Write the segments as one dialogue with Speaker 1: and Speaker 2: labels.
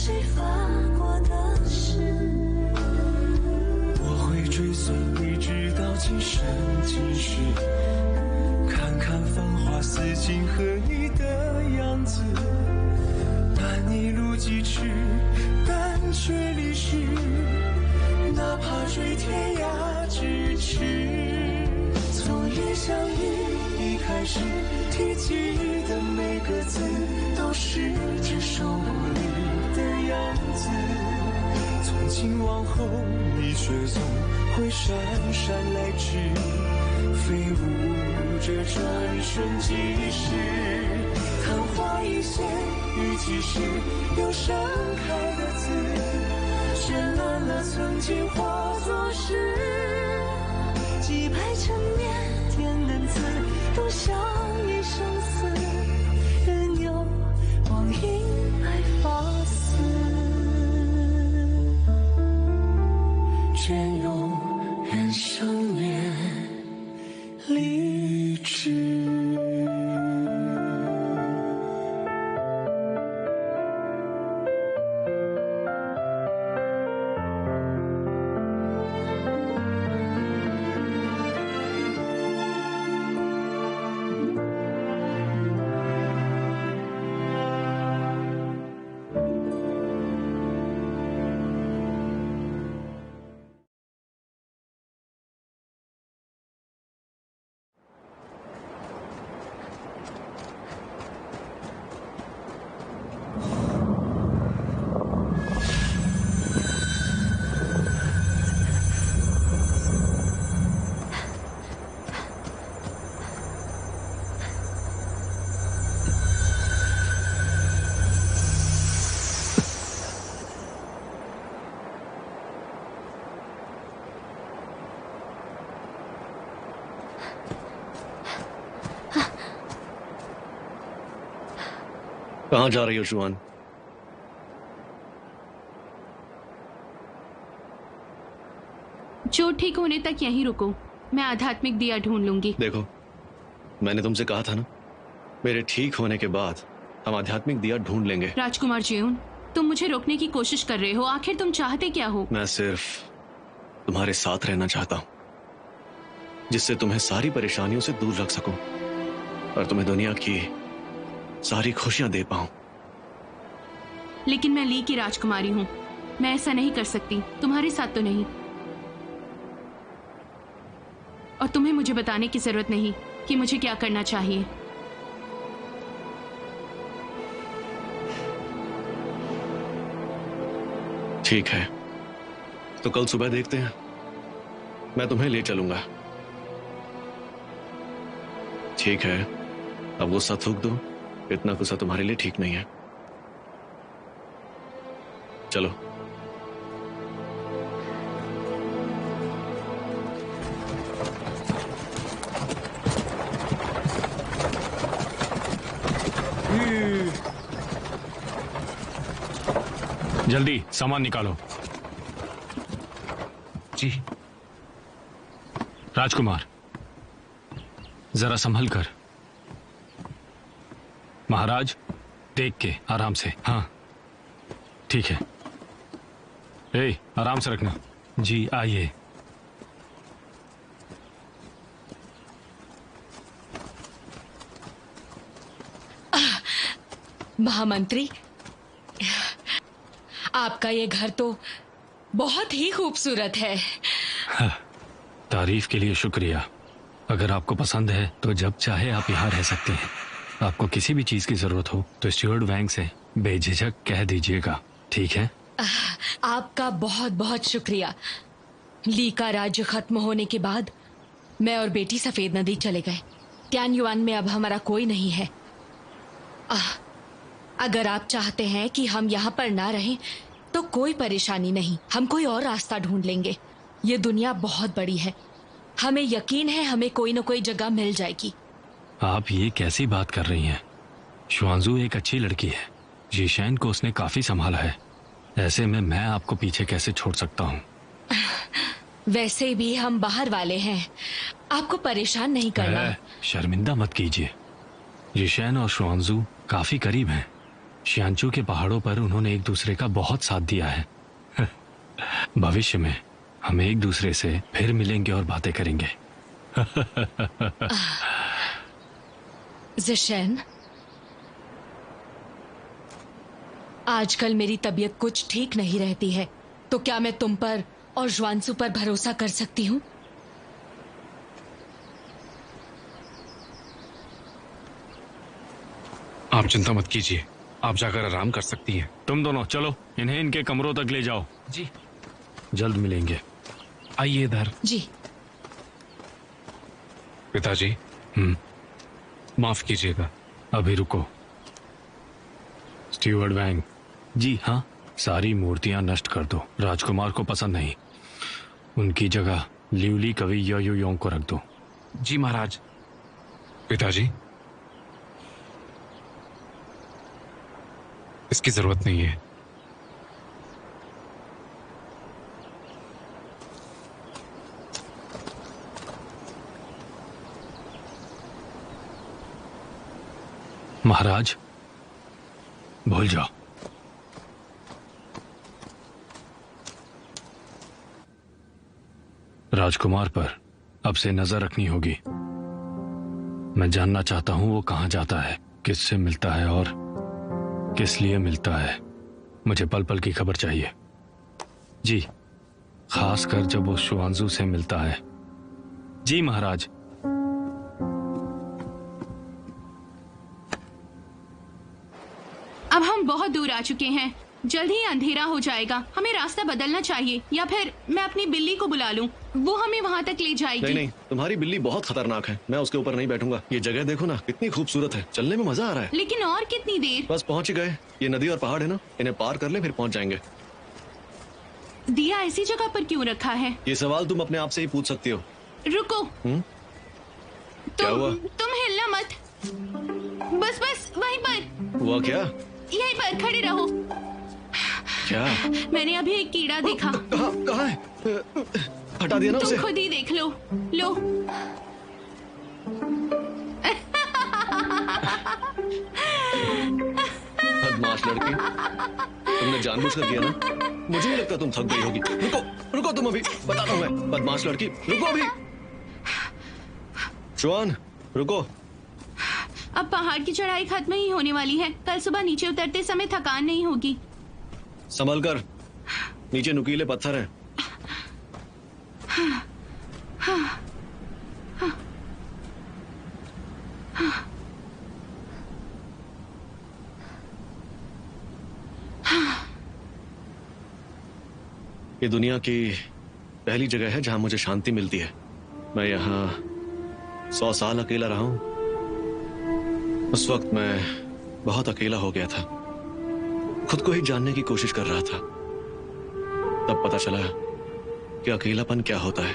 Speaker 1: 谁发过的誓。我会追随你直到今生今世，看看繁华似锦和你的样子，伴你路几尺，但却离世，哪怕追天涯咫尺。从一相遇一开始，提及的每个字都是只手不离的样子。从今往后，你却总会姗姗来迟，飞舞着转瞬即逝。昙花一现，于几时又盛开的字，绚烂了曾经化作诗。几百陈年天恩赐，都像一生死，任由光阴来发丝，隽永远生灭离枝。
Speaker 2: कहाँ जा रही हो शुआन?
Speaker 3: चोट ठीक होने तक यहीं रुको, मैं आध्यात्मिक दिया ढूंढ लूंगी।
Speaker 2: देखो, मैंने तुमसे कहा था ना, मेरे ठीक होने के बाद हम आध्यात्मिक दिया ढूंढ लेंगे।
Speaker 3: राजकुमार जियोन, तुम मुझे रोकने की कोशिश कर रहे हो, आखिर तुम चाहते क्या हो?
Speaker 2: मैं सिर्फ तुम्हारे साथ रहना चाहता हूँ, जिससे तुम्हें सारी परेशानियों से दूर रख सकूं और तुम्हें दुनिया की सारी खुशियां दे पाऊं।
Speaker 3: लेकिन मैं ली की राजकुमारी हूँ, मैं ऐसा नहीं कर सकती, तुम्हारे साथ तो नहीं। और तुम्हें मुझे बताने की जरूरत नहीं कि मुझे क्या करना चाहिए।
Speaker 2: ठीक है, तो कल सुबह देखते हैं, मैं तुम्हें ले चलूंगा। ठीक है, अब गुस्सा थूक दो, इतना गुस्सा तुम्हारे लिए ठीक नहीं है। चलो।
Speaker 4: जल्दी सामान निकालो।
Speaker 5: जी।
Speaker 4: राजकुमार, जरा संभल कर। महाराज, देख के आराम से। हाँ ठीक है। ए, आराम से रखना। जी आइए।
Speaker 6: महामंत्री, आपका ये घर तो बहुत ही खूबसूरत है।
Speaker 4: हाँ, तारीफ के लिए शुक्रिया। अगर आपको पसंद है तो जब चाहे आप यहाँ रह सकते हैं। आपको किसी भी चीज की जरूरत हो तो स्टीवर्ड वैंग से बेझिझक कह दीजिएगा, ठीक है?
Speaker 6: आपका बहुत बहुत शुक्रिया। ली का राज्य खत्म होने के बाद मैं और बेटी सफेद नदी चले गए। ट्यान युआन में अब हमारा कोई नहीं है। अगर आप चाहते हैं कि हम यहाँ पर ना रहें तो कोई परेशानी नहीं, हम कोई और रास्ता ढूंढ लेंगे। ये दुनिया बहुत बड़ी है, हमें यकीन है हमें कोई न कोई जगह मिल जाएगी।
Speaker 4: आप ये कैसी बात कर रही हैं? शुआंजू एक अच्छी लड़की है, जीशैन को उसने काफी संभाला है। ऐसे में मैं आपको पीछे कैसे छोड़ सकता हूँ?
Speaker 6: वैसे भी हम बाहर वाले हैं, आपको परेशान नहीं करना।
Speaker 4: शर्मिंदा मत कीजिए, जीशैन और शुआंजू काफी करीब हैं। श्यांचू के पहाड़ों पर उन्होंने एक दूसरे का बहुत साथ दिया है। भविष्य में हम एक दूसरे से फिर मिलेंगे और बातें करेंगे।
Speaker 6: ज़ेशेन, आजकल मेरी तबीयत कुछ ठीक नहीं रहती है, तो क्या मैं तुम पर और ज्वानसू पर भरोसा कर सकती हूँ?
Speaker 5: आप चिंता मत कीजिए, आप जाकर आराम कर सकती हैं।
Speaker 4: तुम दोनों चलो, इन्हें इनके कमरों तक ले जाओ।
Speaker 5: जी।
Speaker 4: जल्द मिलेंगे।
Speaker 5: आइए इधर।
Speaker 6: जी।
Speaker 5: पिताजी, माफ कीजिएगा।
Speaker 4: अभी रुको। स्टीवर्ड वैंग। जी हाँ। सारी मूर्तियां नष्ट कर दो, राजकुमार को पसंद नहीं। उनकी जगह ल्यूली कवि योंग को रख दो।
Speaker 5: जी महाराज। पिताजी, इसकी जरूरत नहीं है।
Speaker 4: महाराज, भूल जाओ। राजकुमार पर अब से नजर रखनी होगी। मैं जानना चाहता हूं वो कहां जाता है, किससे मिलता है और किस लिए मिलता है। मुझे पल पल की खबर चाहिए। जी, खासकर जब वो शुआंजू से मिलता है। जी महाराज।
Speaker 3: अब हम बहुत दूर आ चुके हैं, जल्द ही अंधेरा हो जाएगा। हमें रास्ता बदलना चाहिए, या फिर मैं अपनी बिल्ली को बुला लूं, वो हमें वहां तक ले जाएगी।
Speaker 2: नहीं नहीं, तुम्हारी बिल्ली बहुत खतरनाक है, मैं उसके ऊपर नहीं बैठूंगा। ये जगह देखो ना, कितनी खूबसूरत है, चलने में मजा आ रहा है।
Speaker 3: लेकिन और कितनी देर?
Speaker 2: बस पहुंच ही गए। ये नदी और पहाड़ है ना, इन्हें पार कर ले फिर पहुंच जाएंगे।
Speaker 3: दिया ऐसी जगह पर क्यों रखा है?
Speaker 2: ये सवाल तुम अपने आप से ही पूछ सकती हो।
Speaker 3: रुको।
Speaker 2: क्या हुआ?
Speaker 3: तुम हिलना मत। बस बस वहीं पर।
Speaker 2: हुआ क्या?
Speaker 3: यहीं पर खड़े रहो।
Speaker 2: क्या?
Speaker 3: मैंने अभी एक कीड़ा देखा।
Speaker 2: कहाँ है? हटा दिया ना उसे।
Speaker 3: तुम खुद ही देख लो। लो।
Speaker 2: बदमाश लड़की, तुमने जानबूझकर किया ना। मुझे नहीं लगता तुम थक गई होगी। रुको रुको, तुम अभी बताता हूँ मैं। बदमाश लड़की, रुको अभी। शुआन, रुको।
Speaker 3: अब पहाड़ की चढ़ाई खत्म ही होने वाली है, कल सुबह नीचे उतरते समय थकान नहीं होगी।
Speaker 2: संभल कर, नीचे नुकीले पत्थर हैं। ये दुनिया की पहली जगह है जहां मुझे शांति मिलती है। मैं यहाँ 100 साल अकेला रहा हूं। उस वक्त मैं बहुत अकेला हो गया था, खुद को ही जानने की कोशिश कर रहा था। तब पता चला कि अकेलापन क्या होता है,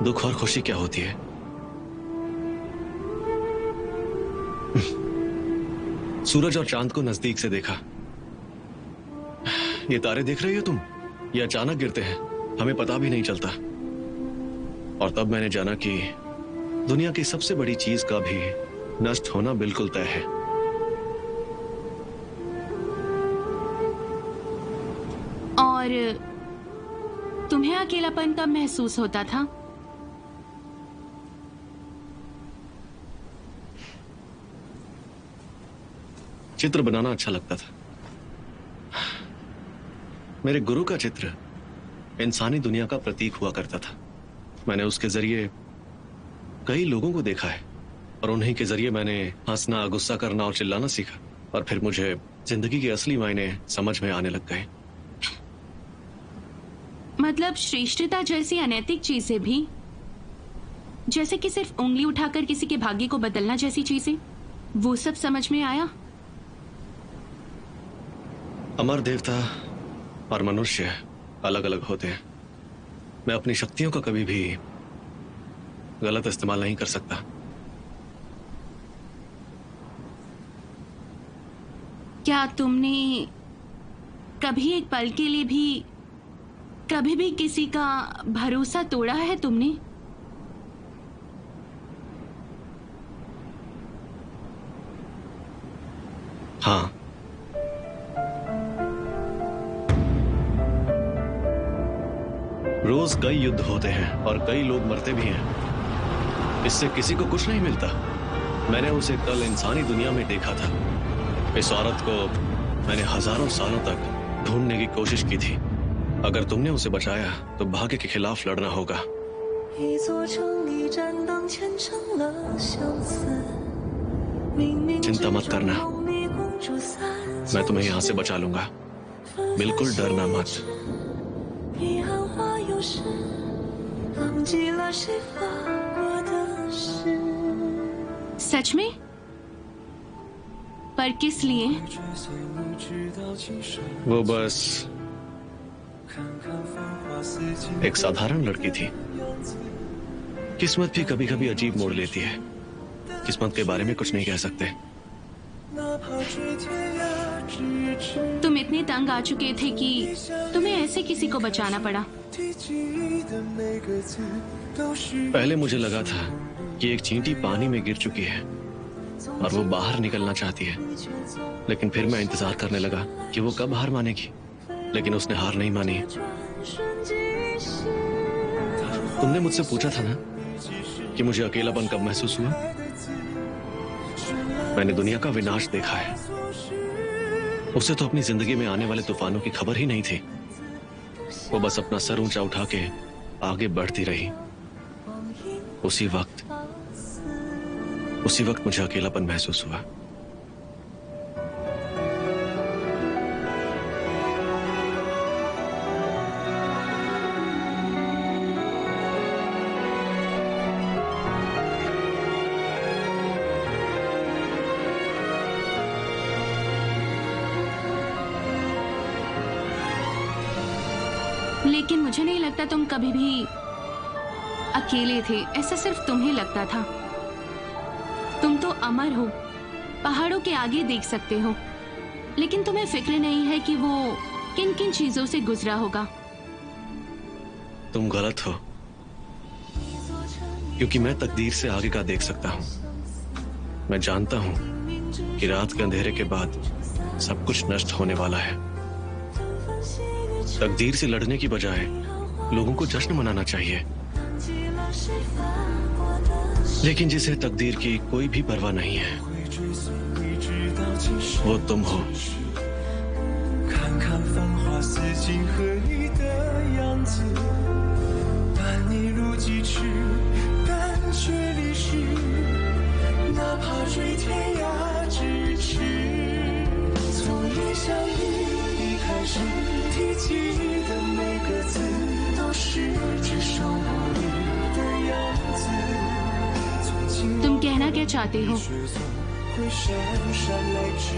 Speaker 2: दुख और खुशी क्या होती है। सूरज और चांद को नजदीक से देखा। ये तारे देख रही हो तुम, ये अचानक गिरते हैं, हमें पता भी नहीं चलता। और तब मैंने जाना कि दुनिया की सबसे बड़ी चीज का भी नष्ट होना बिल्कुल तय है।
Speaker 3: और तुम्हें अकेलापन कब महसूस होता था?
Speaker 2: चित्र बनाना अच्छा लगता था। मेरे गुरु का चित्र इंसानी दुनिया का प्रतीक हुआ करता था। मैंने उसके जरिए कई लोगों को देखा है और उन्हीं के जरिए मैंने हंसना, गुस्सा करना और चिल्लाना सीखा। और फिर मुझे जिंदगी के असली मायने समझ में आने लग गए।
Speaker 3: मतलब श्रेष्ठता जैसी अनैतिक चीजें भी, जैसे कि सिर्फ उंगली उठाकर किसी के भाग्य को बदलना जैसी चीजें, वो सब समझ में आया।
Speaker 2: अमर देवता और मनुष्य अलग अलग होते हैं। मैं अपनी शक्तियों का कभी भी गलत इस्तेमाल नहीं कर सकता।
Speaker 3: क्या तुमने कभी एक पल के लिए भी कभी भी किसी का भरोसा तोड़ा है तुमने?
Speaker 2: हाँ, रोज कई युद्ध होते हैं और कई लोग मरते भी हैं। इससे किसी को कुछ नहीं मिलता। मैंने उसे कल इंसानी दुनिया में देखा था। इस औरत को मैंने हजारों सालों तक ढूंढने की कोशिश की थी। अगर तुमने उसे बचाया तो भाग्य के खिलाफ लड़ना होगा।
Speaker 1: 一座城里展荡虔诚了相思，冥冥之
Speaker 2: चिंता मत
Speaker 1: 中
Speaker 2: करना।
Speaker 1: 有你共筑三
Speaker 2: मैं तुम्हें यहाँ से बचा लूंगा। बिल्कुल डरना मत।
Speaker 1: 彼岸花有时忘记了谁发过的誓。
Speaker 3: सच में? पर किस लिए?
Speaker 1: 追随你直到今生，
Speaker 2: वो बस
Speaker 1: 看看繁华似锦
Speaker 2: एक साधारण लड़की थी।
Speaker 1: 样子，
Speaker 2: किस्मत भी कभी कभी अजीब मोड़ लेती है। किस्मत के बारे में कुछ नहीं कह सकते।
Speaker 1: 哪怕追天涯咫尺，
Speaker 3: तुम इतने तंग आ चुके थे कि तुम्हें ऐसे किसी को बचाना पड़ा।
Speaker 1: 提及的每个字都是
Speaker 2: पहले मुझे लगा था कि एक चींटी पानी में गिर चुकी है और वो बाहर निकलना चाहती है, लेकिन फिर मैं इंतजार करने लगा कि वो कब हार मानेगी, लेकिन उसने हार नहीं मानी।
Speaker 1: 转瞬即逝。
Speaker 2: तुमने मुझसे पूछा था ना कि मुझे अकेलापन कब महसूस हुआ। मैंने दुनिया का विनाश देखा है। उसे तो अपनी जिंदगी में आने वाले तूफानों की खबर ही नहीं थी। वो बस अपना सर ऊंचा उठा के आगे बढ़ती रही। उसी वक्त मुझे अकेलापन महसूस हुआ।
Speaker 3: लेकिन मुझे नहीं लगता तुम कभी भी अकेले थे। ऐसा सिर्फ तुम्हें लगता था। तुम तो अमर हो, पहाड़ों के आगे देख सकते हो, लेकिन तुम्हें फिक्र नहीं है कि वो किन किन चीजों से गुजरा होगा।
Speaker 2: तुम गलत हो, क्योंकि मैं तकदीर से आगे का देख सकता हूँ। मैं जानता हूँ कि रात के अंधेरे के बाद सब कुछ नष्ट होने वाला है। तकदीर से लड़ने की बजाय लोगों को जश्न मनाना चाहिए। लेकिन जिसे तकदीर की कोई भी परवाह नहीं है, वो तुम हो।
Speaker 1: 看看繁华似锦和你的样子，伴你路几尺，但却离世。哪怕追天涯咫尺，从一相遇离开时，提及的每个字都是至少我你的样子。从今
Speaker 3: तुम कहना क्या चाहते हो?
Speaker 1: 会姗姗来迟，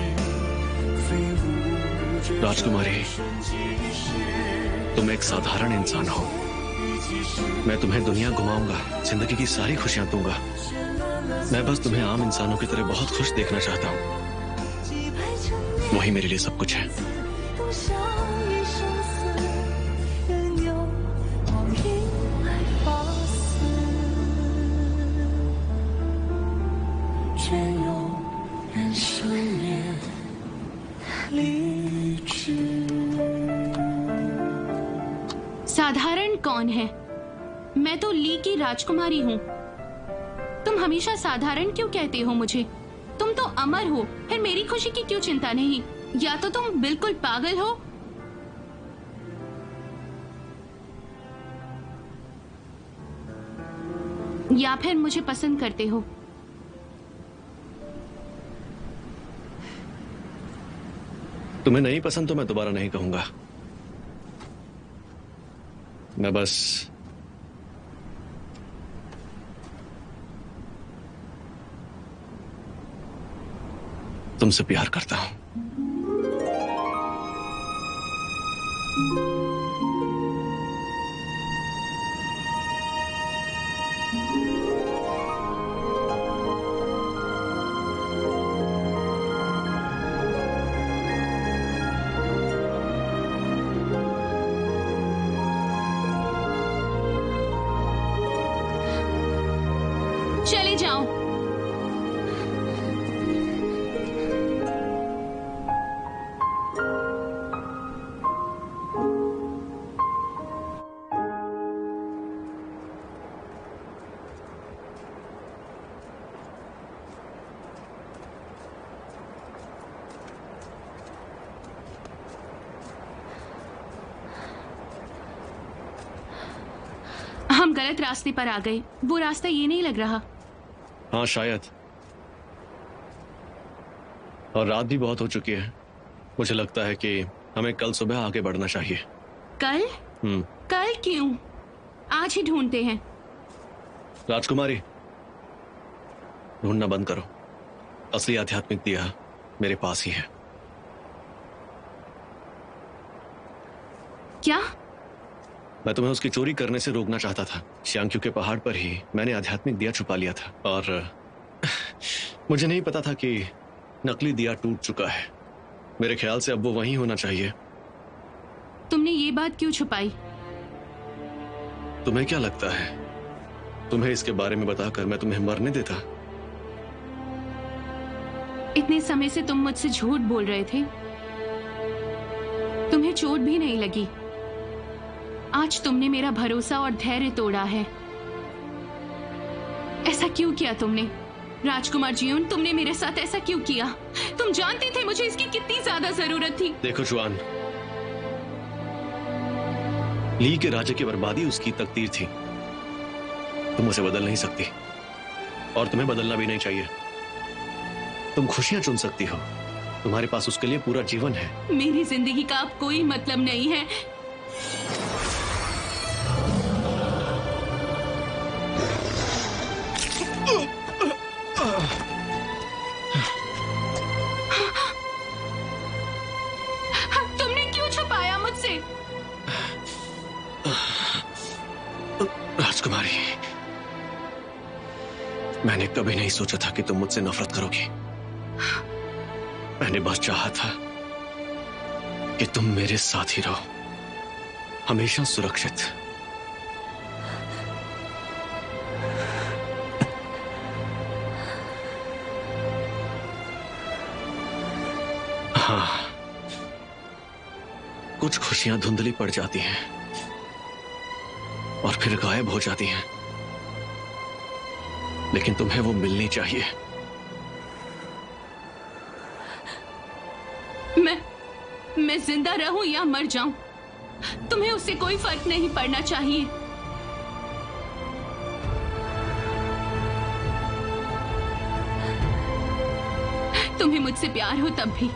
Speaker 1: 飞舞。
Speaker 2: राजकुमारी, तुम एक साधारण इंसान हो। मैं तुम्हें दुनिया घुमाऊंगा, जिंदगी की सारी खुशियां दूंगा। मैं बस तुम्हें आम इंसानों की तरह बहुत खुश देखना चाहता हूँ। वही मेरे लिए सब कुछ है।
Speaker 1: 不想一生死，任由光阴来放肆，却又人生面理智。
Speaker 3: साधारण कौन है? मैं तो ली की राजकुमारी हूँ। तुम हमेशा साधारण क्यों कहते हो मुझे? तुम तो अमर हो, फिर मेरी खुशी की क्यों चिंता नहीं? या तो तुम बिल्कुल पागल हो, या फिर मुझे पसंद करते हो।
Speaker 2: तुम्हें नहीं पसंद तो मैं दोबारा नहीं कहूंगा। मैं बस तुमसे प्यार करता हूं।
Speaker 3: चले जाओ। गलत रास्ते पर आ गए। वो रास्ता ये नहीं लग रहा।
Speaker 2: हाँ शायद। और रात भी बहुत हो चुकी है। मुझे लगता है कि हमें कल सुबह आगे बढ़ना चाहिए।
Speaker 3: कल? कल क्यों? आज ही ढूंढते हैं।
Speaker 2: राजकुमारी, ढूंढना बंद करो। असली आध्यात्मिक दिया मेरे पास ही है।
Speaker 3: क्या?
Speaker 2: मैं तुम्हें उसकी चोरी करने से रोकना चाहता था। श्यांक्यू के पहाड़ पर ही मैंने आध्यात्मिक दिया छुपा लिया था, और मुझे नहीं पता था कि नकली दिया टूट चुका है। मेरे ख्याल से अब वो वहीं होना चाहिए।
Speaker 3: तुमने ये बात क्यों छुपाई?
Speaker 2: तुम्हें क्या लगता है, तुम्हें इसके बारे में बताकर मैं तुम्हें मरने देता?
Speaker 3: इतने समय से तुम मुझसे झूठ बोल रहे थे। तुम्हें चोट भी नहीं लगी। आज तुमने मेरा भरोसा और धैर्य तोड़ा है। ऐसा क्यों किया तुमने? राजकुमार जियोन, तुमने मेरे साथ ऐसा क्यों किया? तुम जानते थे मुझे इसकी कितनी ज्यादा जरूरत थी।
Speaker 2: देखो जुआन, ली के राज्य की बर्बादी उसकी तकदीर थी। तुम उसे बदल नहीं सकती, और तुम्हें बदलना भी नहीं चाहिए। तुम खुशियां चुन सकती हो। तुम्हारे पास उसके लिए पूरा जीवन है।
Speaker 3: मेरी जिंदगी का अब कोई मतलब नहीं है। तुमने क्यों छुपाया मुझसे?
Speaker 2: राजकुमारी, मैंने कभी नहीं सोचा था कि तुम मुझसे नफरत करोगी। मैंने बस चाहा था कि तुम मेरे साथ ही रहो, हमेशा सुरक्षित। हाँ, कुछ खुशियां धुंधली पड़ जाती हैं और फिर गायब हो जाती हैं, लेकिन तुम्हें वो मिलनी चाहिए।
Speaker 3: मैं जिंदा रहूं या मर जाऊं, तुम्हें उससे कोई फर्क नहीं पड़ना चाहिए। तुम्हें मुझसे प्यार हो तब भी।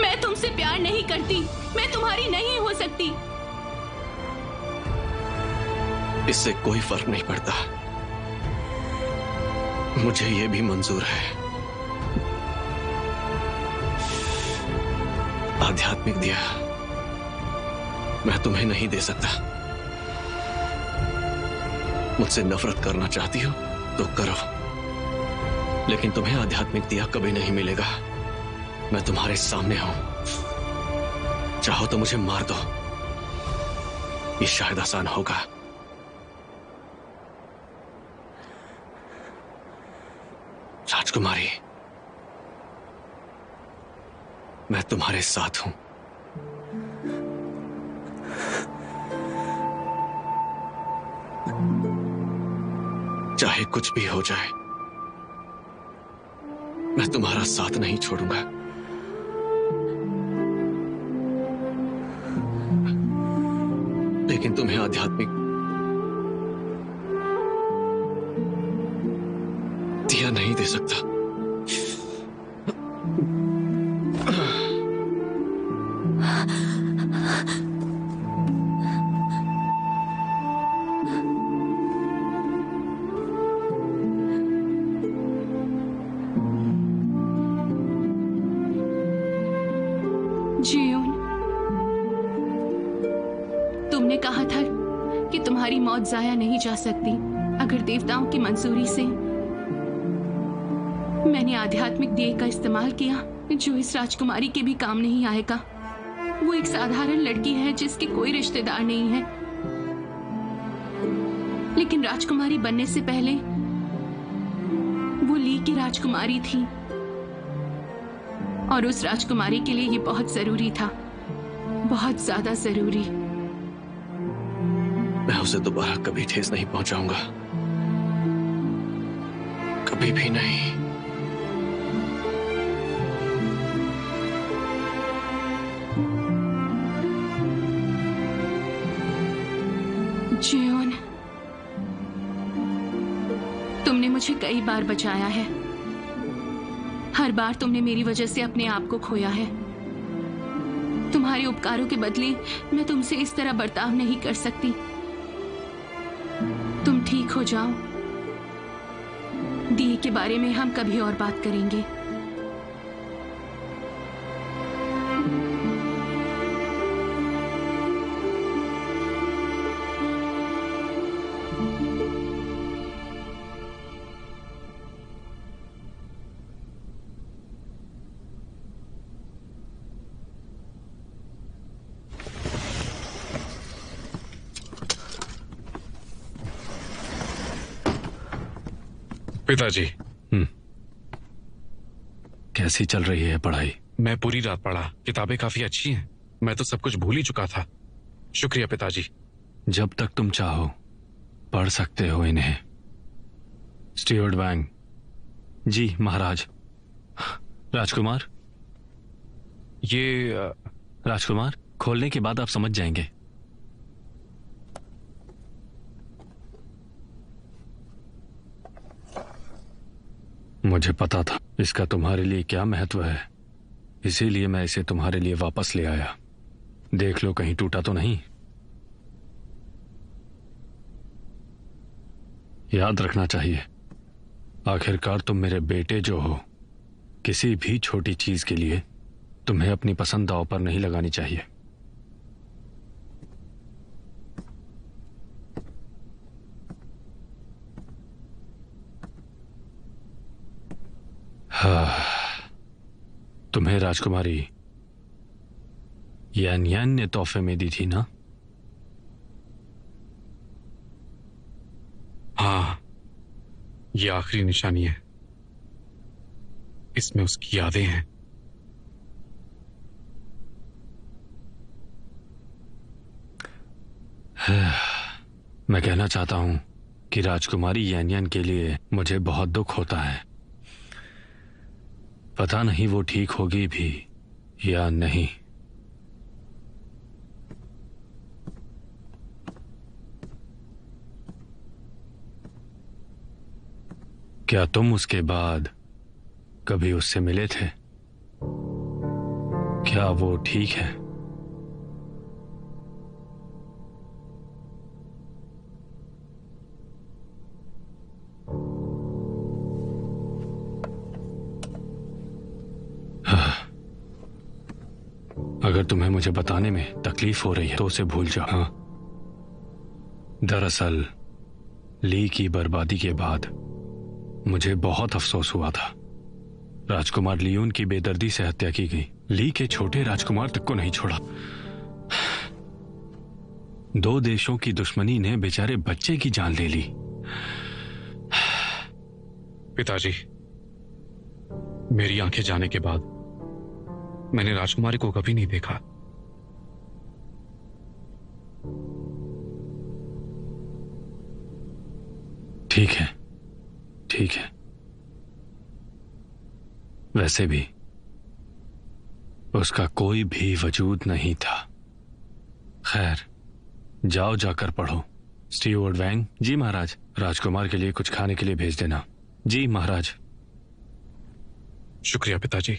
Speaker 3: मैं तुमसे प्यार नहीं करती। मैं तुम्हारी नहीं हो सकती।
Speaker 2: इससे कोई फर्क नहीं पड़ता। मुझे ये भी मंजूर है। आध्यात्मिक दिया मैं तुम्हें नहीं दे सकता। मुझसे नफरत करना चाहती हो तो करो, लेकिन तुम्हें आध्यात्मिक दिया कभी नहीं मिलेगा। मैं तुम्हारे सामने हूं। चाहो तो मुझे मार दो, ये शायद आसान होगा। राजकुमारी, मैं तुम्हारे साथ हूं। चाहे कुछ भी हो जाए, मैं तुम्हारा साथ नहीं छोड़ूंगा। लेकिन तुम्हें आध्यात्मिक दिया नहीं दे सकता।
Speaker 3: जियोन, तुमने कहा था कि तुम्हारी मौत जाया नहीं जा सकती अगर देवताओं की मंजूरी से। मैंने आध्यात्मिक दिए का इस्तेमाल किया, जो इस राजकुमारी के भी काम नहीं आएगा। वो एक साधारण लड़की है जिसके कोई रिश्तेदार नहीं है, लेकिन राजकुमारी बनने से पहले वो ली की राजकुमारी थी, और उस राजकुमारी के लिए ये बहुत जरूरी था, बहुत ज्यादा जरूरी।
Speaker 2: मैं उसे दोबारा कभी ठेस नहीं पहुंचाऊंगा, कभी भी नहीं।
Speaker 3: तुमने मुझे कई बार बचाया है। हर बार तुमने मेरी वजह से अपने आप को खोया है। तुम्हारे उपकारों के बदले मैं तुमसे इस तरह बर्ताव नहीं कर सकती। तुम ठीक हो जाओ। दिए के बारे में हम कभी और बात करेंगे।
Speaker 5: पिताजी,
Speaker 4: कैसी चल रही है पढ़ाई?
Speaker 5: मैं पूरी रात पढ़ा। किताबें काफी अच्छी हैं। मैं तो सब कुछ भूल ही चुका था। शुक्रिया पिताजी।
Speaker 4: जब तक तुम चाहो पढ़ सकते हो इन्हें। स्टीवर्ड वैंग। जी महाराज। राजकुमार,
Speaker 5: ये
Speaker 4: राजकुमार, खोलने के बाद आप समझ जाएंगे। मुझे पता था इसका तुम्हारे लिए क्या महत्व है, इसीलिए मैं इसे तुम्हारे लिए वापस ले आया। देख लो कहीं टूटा तो नहीं। याद रखना चाहिए, आखिरकार तुम मेरे बेटे जो हो। किसी भी छोटी चीज के लिए तुम्हें अपनी पसंद दांव पर नहीं लगानी चाहिए। हाँ, तुम्हें राजकुमारी यान यान ने तोहफे में दी थी ना?
Speaker 5: हाँ, ये आखिरी निशानी है। इसमें उसकी यादें हैं।
Speaker 4: मैं कहना चाहता हूं कि राजकुमारी यान यान के लिए मुझे बहुत दुख होता है। पता नहीं वो ठीक होगी भी या नहीं। क्या तुम उसके बाद कभी उससे मिले थे? क्या वो ठीक है? अगर तुम्हें मुझे बताने में तकलीफ हो रही है तो उसे भूल जाओ। हाँ, दरअसल ली की बर्बादी के बाद मुझे बहुत अफसोस हुआ था। राजकुमार लियोन की बेदर्दी से हत्या की गई। ली के छोटे राजकुमार तक को नहीं छोड़ा। दो देशों की दुश्मनी ने बेचारे बच्चे की जान ले ली।
Speaker 5: पिताजी, मेरी आंखें जाने के बाद मैंने राजकुमारी को कभी नहीं देखा।
Speaker 4: ठीक है, ठीक है। वैसे भी उसका कोई भी वजूद नहीं था। खैर, जाओ जाकर पढ़ो। स्टीवर्ड वैंग। जी महाराज। राजकुमार के लिए कुछ खाने के लिए भेज देना। जी महाराज।
Speaker 5: शुक्रिया पिताजी।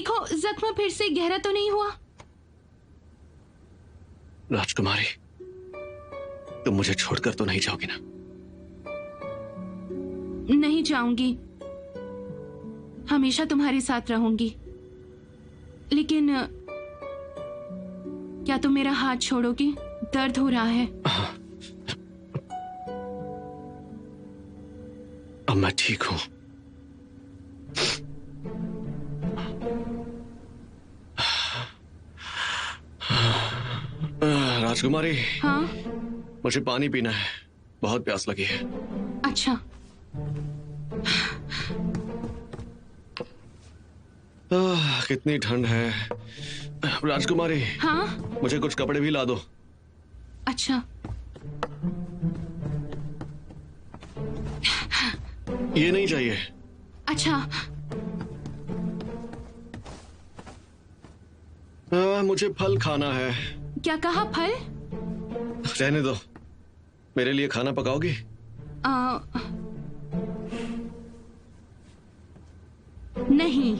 Speaker 3: देखो जख्म फिर से गहरा तो नहीं हुआ?
Speaker 2: राजकुमारी, तुम मुझे छोड़कर तो नहीं जाओगी ना?
Speaker 3: नहीं जाऊंगी, हमेशा तुम्हारे साथ रहूंगी। लेकिन क्या तुम मेरा हाथ छोड़ोगे? दर्द हो रहा है।
Speaker 2: अब मैं ठीक हूं। राजकुमारी,
Speaker 3: हाँ?
Speaker 2: मुझे पानी पीना है, बहुत प्यास लगी है।
Speaker 3: अच्छा।
Speaker 2: कितनी ठंड है। राजकुमारी,
Speaker 3: हाँ?
Speaker 2: मुझे कुछ कपड़े भी ला दो।
Speaker 3: अच्छा।
Speaker 2: ये नहीं चाहिए।
Speaker 3: अच्छा।
Speaker 2: मुझे फल खाना है।
Speaker 3: क्या कहा? फल?
Speaker 2: रहने दो, मेरे लिए खाना पकाओगी?
Speaker 3: नहीं,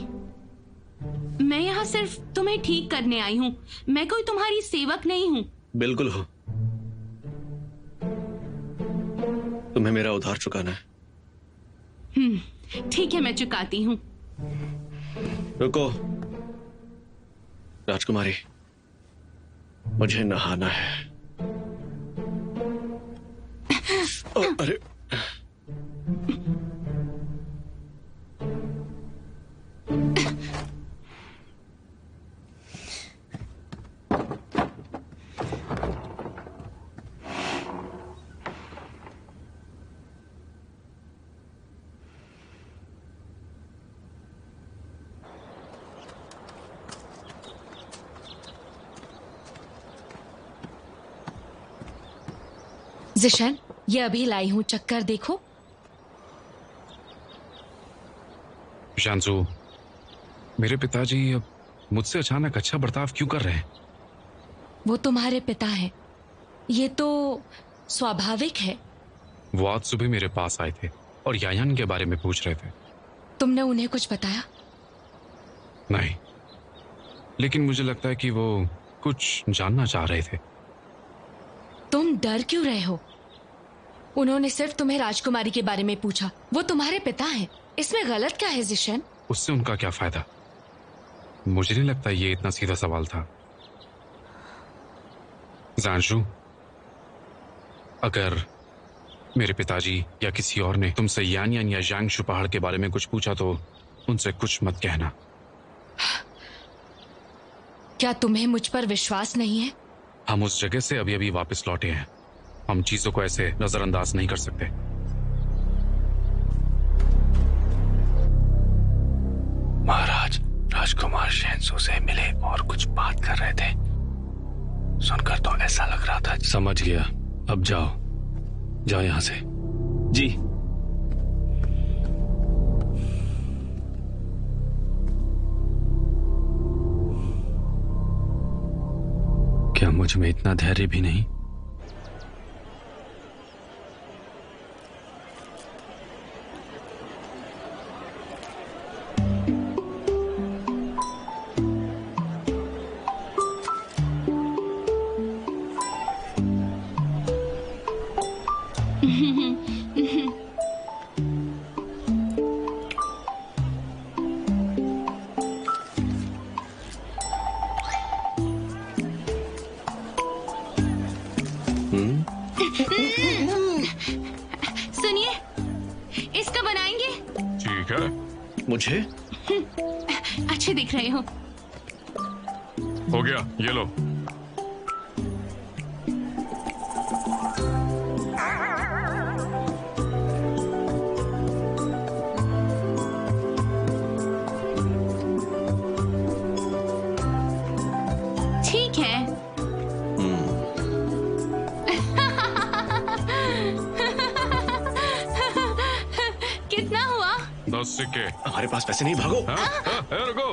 Speaker 3: मैं यहाँ सिर्फ तुम्हें ठीक करने आई हूँ। मैं कोई तुम्हारी सेवक नहीं हूँ।
Speaker 2: बिल्कुल हो। तुम्हें मेरा उधार चुकाना है।
Speaker 3: ठीक है, मैं चुकाती हूँ।
Speaker 2: रुको राजकुमारी, मुझे नहाना है। अरे
Speaker 6: जिशन, ये अभी लाई हूं, चक्कर देखो।
Speaker 5: शांसु, मेरे पिताजी अब मुझसे अचानक अच्छा बर्ताव क्यों कर रहे हैं?
Speaker 6: वो तुम्हारे पिता हैं, ये तो स्वाभाविक है।
Speaker 5: वो आज सुबह मेरे पास आए थे और यायान के बारे में पूछ रहे थे।
Speaker 6: तुमने उन्हें कुछ बताया?
Speaker 5: नहीं, लेकिन मुझे लगता है कि वो कुछ जानना चाह रहे थे।
Speaker 6: तुम डर क्यों रहे हो? उन्होंने सिर्फ तुम्हें राजकुमारी के बारे में पूछा। वो तुम्हारे पिता हैं, इसमें गलत क्या है जिशन?
Speaker 5: उससे उनका क्या फायदा? मुझे नहीं लगता ये इतना सीधा सवाल था। जानशु, अगर मेरे पिताजी या किसी और ने तुमसे यानयान या यांगशु पहाड़ के बारे में कुछ पूछा तो उनसे कुछ मत कहना।
Speaker 6: क्या तुम्हें मुझ पर विश्वास नहीं है?
Speaker 5: हम उस जगह से अभी अभी वापस लौटे हैं। हम चीजों को ऐसे नजरअंदाज नहीं कर सकते।
Speaker 4: महाराज, राजकुमार शहंसू से मिले और कुछ बात कर रहे थे। सुनकर तो ऐसा लग रहा था। समझ गया, अब जाओ, जाओ यहां से। जी। क्या मुझ में इतना धैर्य भी नहीं?
Speaker 3: सुनिए, इसका बनाएंगे?
Speaker 5: ठीक है,
Speaker 2: मुझे
Speaker 3: अच्छे दिख रहे हो।
Speaker 5: हो गया, ये लो।
Speaker 3: ठीक है। कितना हुआ?
Speaker 5: 10 सिक्के।
Speaker 2: हमारे पास पैसे नहीं, भागो।
Speaker 5: हाँ? रुको।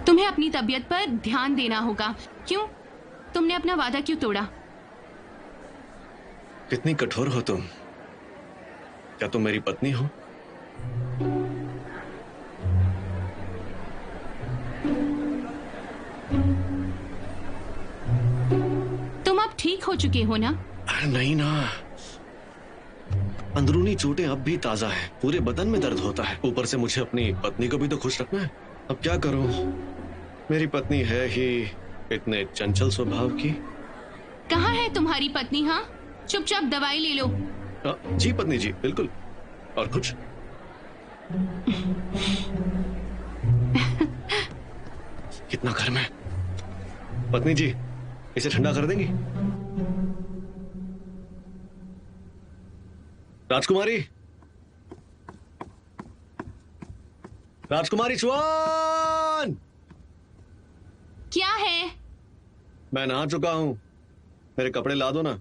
Speaker 3: तुम्हें अपनी तबीयत पर ध्यान देना होगा। क्यों? तुमने अपना वादा क्यों तोड़ा?
Speaker 2: कितनी कठोर हो तुम। क्या तुम मेरी पत्नी हो?
Speaker 3: तुम अब ठीक हो चुके हो ना?
Speaker 2: अरे नहीं ना, अंदरूनी चोटें अब भी ताजा हैं। पूरे बदन में दर्द होता है। ऊपर से मुझे अपनी पत्नी को भी तो खुश रखना है। अब क्या करूं? मेरी पत्नी है ही इतने चंचल स्वभाव की।
Speaker 3: कहाँ है तुम्हारी पत्नी? हाँ, चुपचाप दवाई ले लो।
Speaker 2: जी पत्नी जी, बिल्कुल। और कुछ? कितना गर्म है। पत्नी जी, इसे ठंडा कर देंगी? राजकुमारी, राजकुमारी चुआन!
Speaker 3: क्या है?
Speaker 2: मैं नहा चुका हूं, मेरे कपड़े ला दो ना।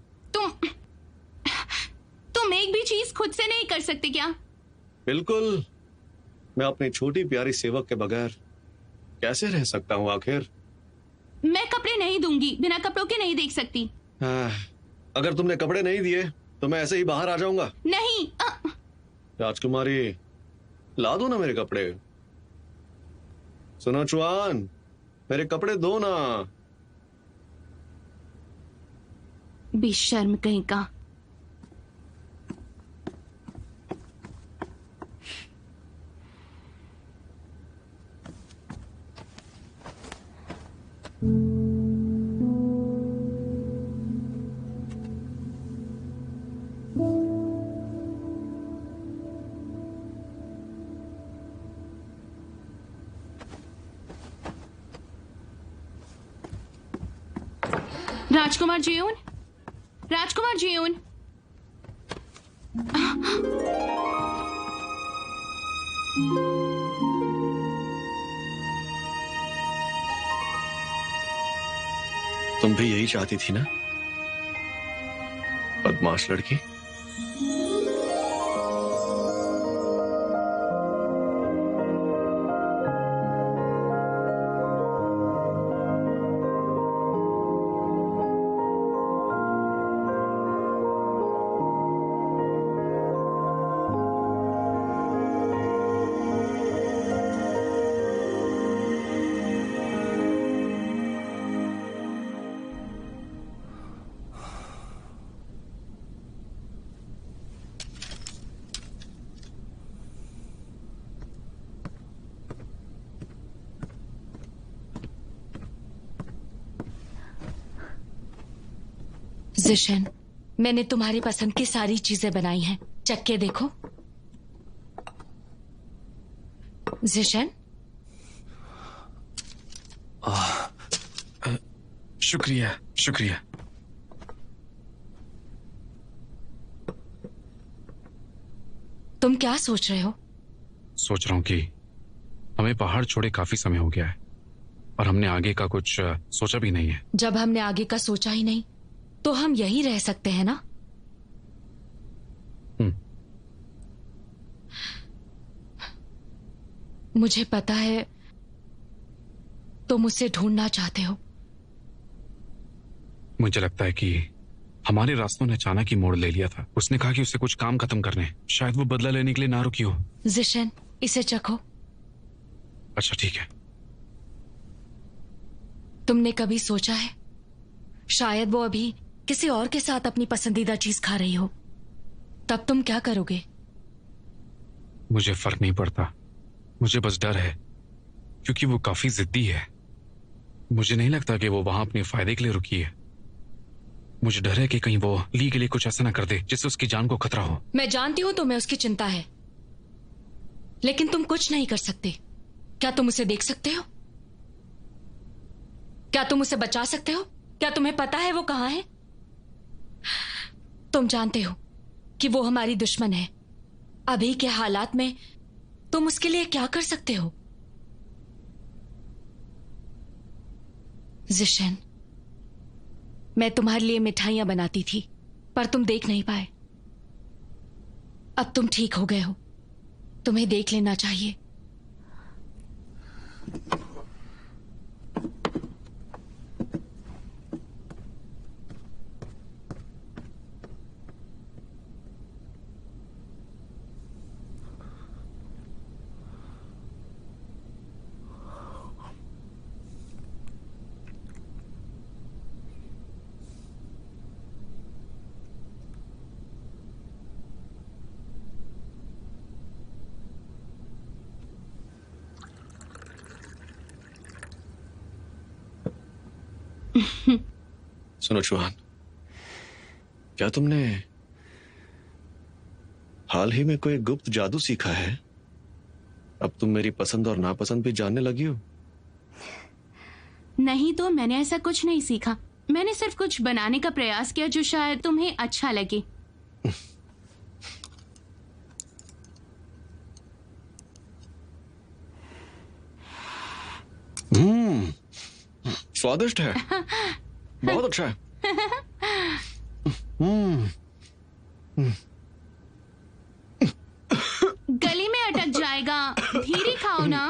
Speaker 3: तुम एक भी चीज खुद से नहीं कर सकते क्या?
Speaker 2: बिल्कुल। मैं अपनी छोटी प्यारी सेवक के बगैर कैसे रह सकता हूं आखिर?
Speaker 3: मैं कपड़े नहीं दूंगी, बिना कपड़ों के नहीं देख सकती।
Speaker 2: अगर तुमने कपड़े नहीं दिए तो मैं ऐसे ही बाहर आ जाऊंगा।
Speaker 3: नहीं।
Speaker 2: राजकुमारी, ला दो ना मेरे कपड़े। सुनो चुआन, मेरे कपड़े दो ना।
Speaker 3: बेशर्म कहीं का। राजकुमार जियोन, राजकुमार जियोन।
Speaker 2: तुम भी यही चाहती थी ना, बदमाश लड़की?
Speaker 6: जिशन, मैंने तुम्हारी पसंद की सारी चीजें बनाई हैं, चख के देखो। जिशन,
Speaker 5: शुक्रिया शुक्रिया।
Speaker 6: तुम क्या सोच रहे हो?
Speaker 5: सोच रहा हूं कि हमें पहाड़ छोड़े काफी समय हो गया है और हमने आगे का कुछ सोचा भी नहीं है।
Speaker 6: जब हमने आगे का सोचा ही नहीं तो हम यहीं रह सकते हैं ना? मुझे पता है तुम उसे ढूंढना चाहते हो।
Speaker 5: मुझे लगता है कि हमारे रास्तों ने अचानक ही मोड़ ले लिया था। उसने कहा कि उसे कुछ काम खत्म करने हैं। शायद वो बदला लेने के लिए ना रुकी हो।
Speaker 6: जिशन, इसे चखो।
Speaker 5: अच्छा ठीक है।
Speaker 6: तुमने कभी सोचा है शायद वो अभी किसी और के साथ अपनी पसंदीदा चीज खा रही हो, तब तुम क्या करोगे?
Speaker 5: मुझे फर्क नहीं पड़ता, मुझे बस डर है क्योंकि वो काफी जिद्दी है। मुझे नहीं लगता कि वो वहां अपने फायदे के लिए रुकी है। मुझे डर है कि कहीं वो ली के लिए कुछ ऐसा ना कर दे जिससे उसकी जान को खतरा हो।
Speaker 6: मैं जानती हूं तुम्हें उसकी चिंता है, लेकिन तुम कुछ नहीं कर सकते। क्या तुम उसे देख सकते हो? क्या तुम उसे बचा सकते हो? क्या तुम्हें पता है वो कहां है? तुम जानते हो कि वो हमारी दुश्मन है। अभी के हालात में तुम उसके लिए क्या कर सकते हो? जिशन, मैं तुम्हारे लिए मिठाइयां बनाती थी पर तुम देख नहीं पाए। अब तुम ठीक हो गए हो, तुम्हें देख लेना चाहिए।
Speaker 2: सुनो चौहान, क्या तुमने हाल ही में कोई गुप्त जादू सीखा है? अब तुम मेरी पसंद और नापसंद भी जानने लगी हो।
Speaker 3: नहीं तो मैंने ऐसा कुछ नहीं सीखा। मैंने सिर्फ कुछ बनाने का प्रयास किया जो शायद तुम्हें अच्छा लगे।
Speaker 2: स्वादिष्ट है, बहुत अच्छा है।
Speaker 3: गले में अटक जाएगा, धीरे खाओ ना।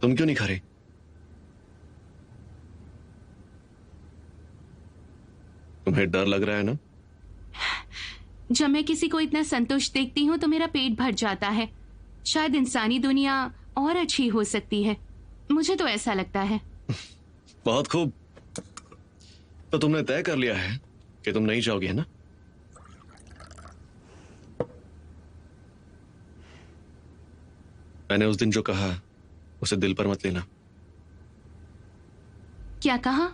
Speaker 2: तुम क्यों नहीं खा रही? तुम्हें डर लग रहा है ना?
Speaker 3: जब मैं किसी को इतना संतुष्ट देखती हूँ तो मेरा पेट भर जाता है। शायद इंसानी दुनिया और अच्छी हो सकती है, मुझे तो ऐसा लगता है।
Speaker 2: बहुत खूब। तो तुमने तय कर लिया है कि तुम नहीं जाओगी, है ना? मैंने उस दिन जो कहा उसे दिल पर मत लेना।
Speaker 3: क्या कहा?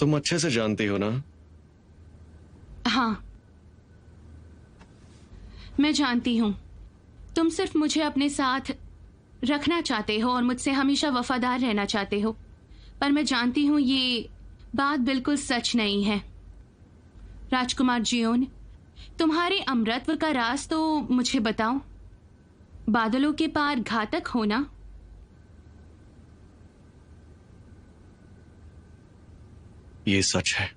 Speaker 2: तुम अच्छे से जानती हो ना?
Speaker 3: हाँ, मैं जानती हूँ। तुम सिर्फ मुझे अपने साथ रखना चाहते हो और मुझसे हमेशा वफादार रहना चाहते हो, पर मैं जानती हूँ ये बात बिल्कुल सच नहीं है। राजकुमार जियोन, तुम्हारे अमरत्व का राज तो मुझे बताओ। बादलों के पार घातक होना?
Speaker 2: ये सच है।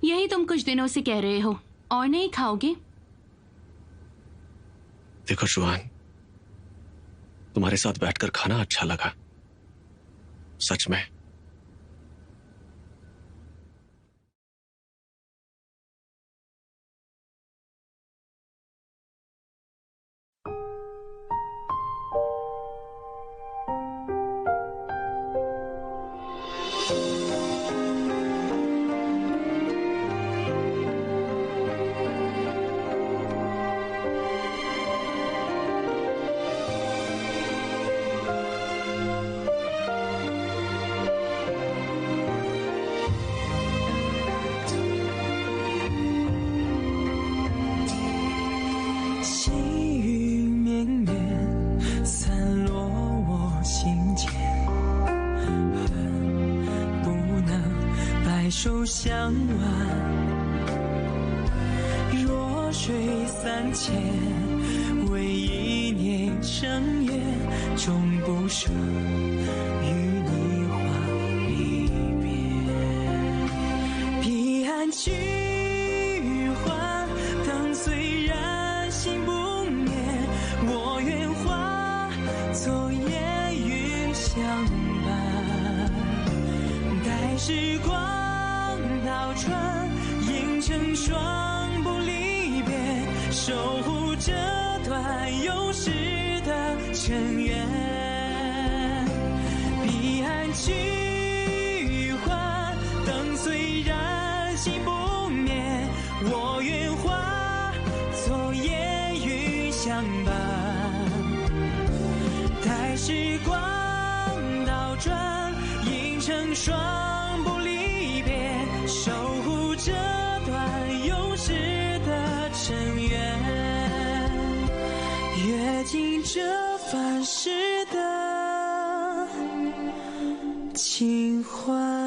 Speaker 3: यही तुम कुछ दिनों से कह रहे हो। और नहीं खाओगे?
Speaker 2: देखो चौहान, तुम्हारे साथ बैठकर खाना अच्छा लगा, सच में।
Speaker 1: 手相挽，弱水三千，为一念生缘，终不舍与你话离别。彼岸去还，灯虽然心不灭，我愿化作烟云相伴，待时光倒转，映成双不离别，守护这段永世的尘缘。彼岸去还，灯虽然心不灭，我愿化作烟云相伴，待时光倒转，映成双不离别，守护这段永世的尘缘，阅尽这凡世的情怀。